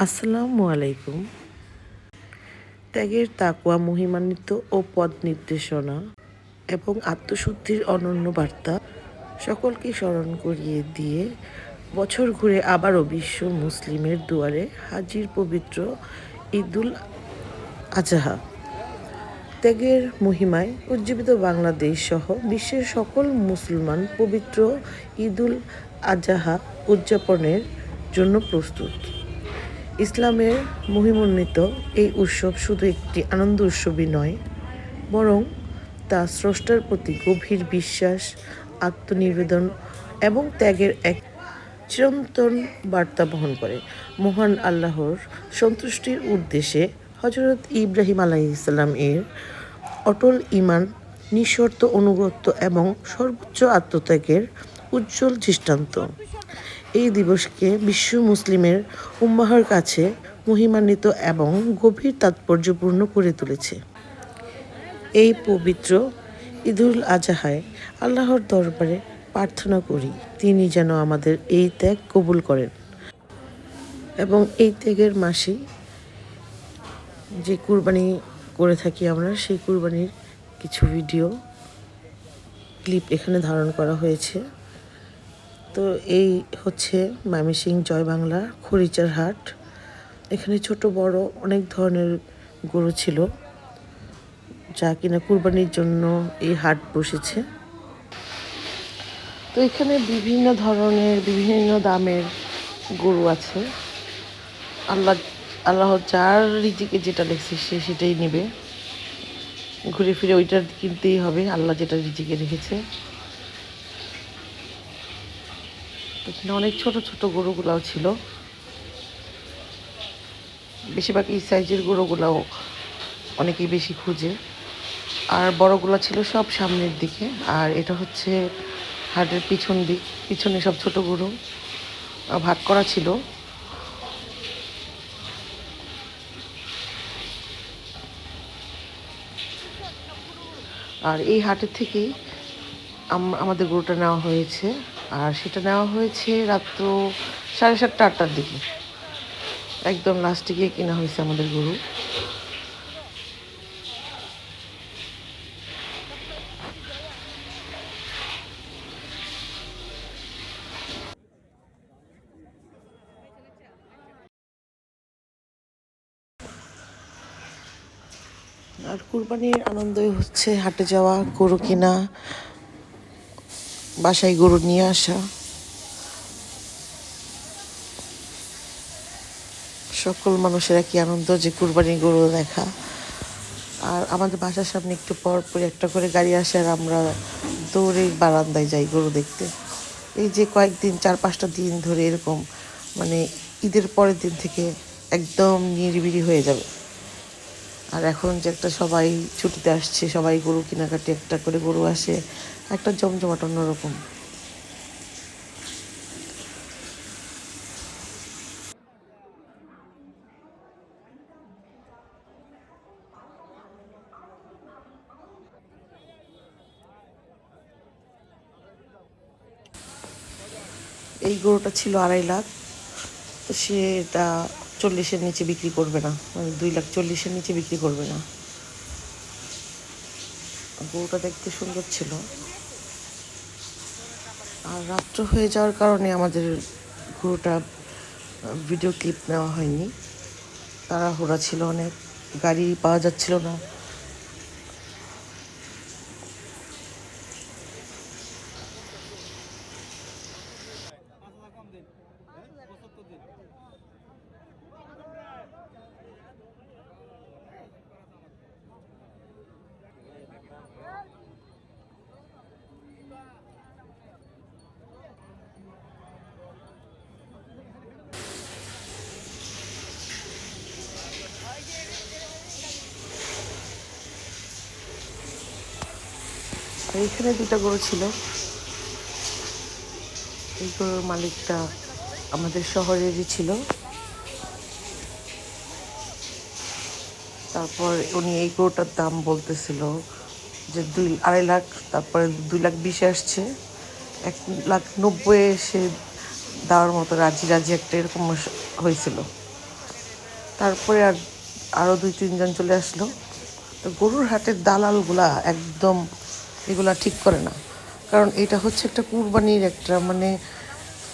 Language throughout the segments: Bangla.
আসসালামু আলাইকুম। ত্যাগের তাকওয়া মহিমান্বিত ও পথ নির্দেশনা এবং আত্মশুদ্ধির অনন্য বার্তা সকলকে স্মরণ করিয়ে দিয়ে বছর ঘুরে আবারও বিশ্ব মুসলিমের দুয়ারে হাজির পবিত্র ঈদুল আজহা। ত্যাগের মহিমায় উজ্জীবিত বাংলাদেশ সহ বিশ্বের সকল মুসলমান পবিত্র ঈদুল আজহা উদযাপনের জন্য প্রস্তুত। ইসলামের মহিমান্বিত এই উৎসব শুধু একটি আনন্দ উৎসবই নয়, বরং তা স্রষ্টার প্রতি গভীর বিশ্বাস, আত্মনিবেদন এবং ত্যাগের এক চিরন্তন বার্তা বহন করে। মহান আল্লাহর সন্তুষ্টির উদ্দেশ্যে হজরত ইব্রাহিম আলাইহিসসালাম এর অটল ঈমান, নিঃশর্ত অনুগত্য এবং সর্বোচ্চ আত্মত্যাগের উজ্জ্বল দৃষ্টান্ত। এই দিবসকে বিশ্ব মুসলিমের উম্মাহর কাছে মহিমান্বিত এবং গভীর তাৎপর্যপূর্ণ করে তুলেছে। এই পবিত্র ঈদুল আজহায় আল্লাহর দরবারে প্রার্থনা করি তিনি যেন আমাদের এই ত্যাগ কবুল করেন এবং এই ত্যাগের মাসে যে কুরবানি করে থাকি আমরা, সেই কুরবানির কিছু ভিডিও ক্লিপ এখানে ধারণ করা হয়েছে। তো এই হচ্ছে ময়মনসিংহ জয় বাংলা খরিচার হাট। এখানে ছোট বড় অনেক ধরনের গরু ছিল, যা কিনা কুরবানির জন্য এই হাট বসেছে। তো এখানে বিভিন্ন ধরনের বিভিন্ন দামের গরু আছে। আল্লাহ যার রিজিকে যেটা লেখছে সে সেটাই নেবে, ঘুরে ফিরে ওইটা কিনতেই হবে আল্লাহ যেটা রিজিকে রেখেছে। এখানে অনেক ছোট ছোট গরুগুলাও ছিল, বেশিরভাগ এই সাইজের গরুগুলাও অনেকেই বেশি খুঁজে, আর বড়গুলা ছিল সব সামনের দিকে। আর এটা হচ্ছে হাটের পিছন দিক, পিছনে সব ছোট গরু ভাগ করা ছিল। আর এই হাটের থেকেই আমাদের গরুটা নেওয়া হয়েছে, আর সেটা নেওয়া হয়েছে রাত্র 7:30-8টার দিকে। একদম লাস্টে গিয়ে কেনা হয়েছে আমাদের গরু। আর কুরবানির আনন্দই হচ্ছে হাটে যাওয়া, গরু কেনা, বাসায় গরু নিয়ে আসা। সকল মানুষের একই আনন্দ যে কুরবানির গরু দেখা। আর আমাদের বাসার সামনে একটু পর পর একটা করে গাড়ি আসে, আর আমরা দৌড়ে বারান্দায় যাই গরু দেখতে। এই যে কয়েকদিন 4-5টা দিন ধরে এরকম, মানে ঈদের পরের দিন থেকে একদম নিরিবিলি হয়ে যাবে। আর এখন যে একটা সবাই ছুটিতে আসছে, সবাই গরু কেনাকাটি, একটা করে গরু আসে, একটা জমজমাট অন্যরকম। এই গরুটা ছিল 2.5 লাখ। তো সেটা 40-এর নিচে বিক্রি করবে না, মানে 2,40,000-এর নিচে বিক্রি করবে না। গরুটা দেখতে সুন্দর ছিল। আর রাত্র হয়ে যাওয়ার কারণে আমাদের গরুটা ভিডিও ক্লিপ নেওয়া হয়নি, তাড়াহুড়া ছিল অনেক, গাড়ি পাওয়া যাচ্ছিল না। আর এখানে 2টা গরু ছিল। এই গরুর মালিকটা আমাদের শহরেরই ছিল। তারপর উনি এই গরুটার দাম বলতেছিল যে 2.5 লাখ, তারপরে 2,20,000 আসছে, 1,90,000 সে দেওয়ার মতো রাজি রাজি একটা এরকম হয়েছিল। তারপরে আরও 2-3 জন চলে আসলো। তো গরুর হাটের দালালগুলা একদম এগুলা ঠিক করে না, কারণ এটা হচ্ছে একটা কুরবানির একটা মানে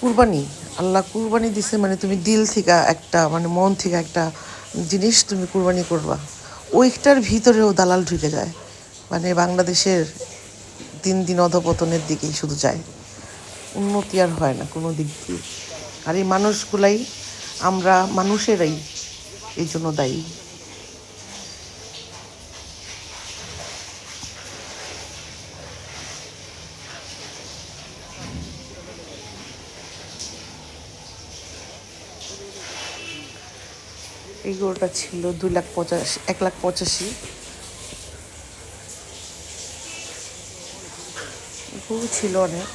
কুরবানি, আল্লাহ কুরবানি দিছে, মানে তুমি দিল থেকে একটা মানে মন থেকে একটা জিনিস তুমি কুরবানি করবা, ওইটার ভিতরেও দালাল ঢুকে যায়। মানে বাংলাদেশের দিন দিন অধপতনের দিকেই শুধু যায়, উন্নতি আর হয় না কোনো দিক দিয়ে। আর এই মানুষগুলাই, আমরা মানুষেরাই এই জন্য দায়ী। এই গরুটা ছিল 2,85,000, 1,85,000। গরু ছিল অনেক।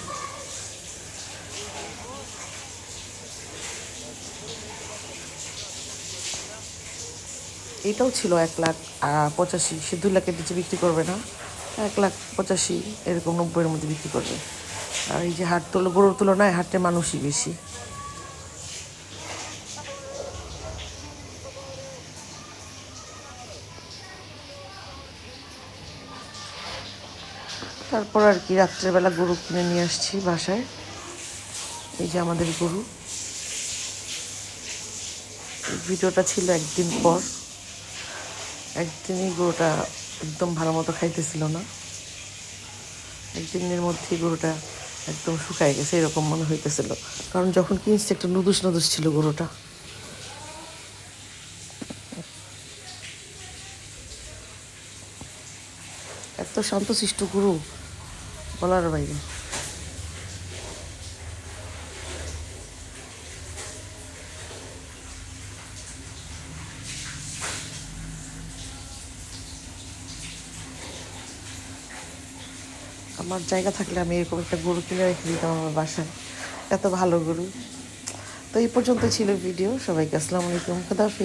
এটাও ছিল 1,85,000, সে 2 লাখের নিচে বিক্রি করবে না, 1,85,000 এরকম 90-এর মধ্যে বিক্রি করবে। আর এই যে গরুর তুলনায় হাটে মানুষই বেশি। তারপর আর কি রাত্রেবেলা গরু কিনে নিয়ে আসছি বাসায়। এই যে আমাদের গরু। ভিডিওটা ছিল একদিন পর, একদিনই গরুটা একদম ভালো মতো খাইতেছিল না, একদিনের মধ্যেই গরুটা একদম শুকায় গেছে এরকম মনে হইতেছিল, কারণ যখন কিনছি একটা নুদুস নুদুস ছিল গরুটা। এত শান্তশিষ্ট গরু, বলার বাইরে। আমার জায়গা থাকলে আমি এরকম একটা গরু কিনে রেখে দিতাম আমার বাসায়, এত ভালো গরু। তো এই পর্যন্ত ছিল ভিডিও। সবাইকে আসসালামু আলাইকুম, খুদা হাফেজ।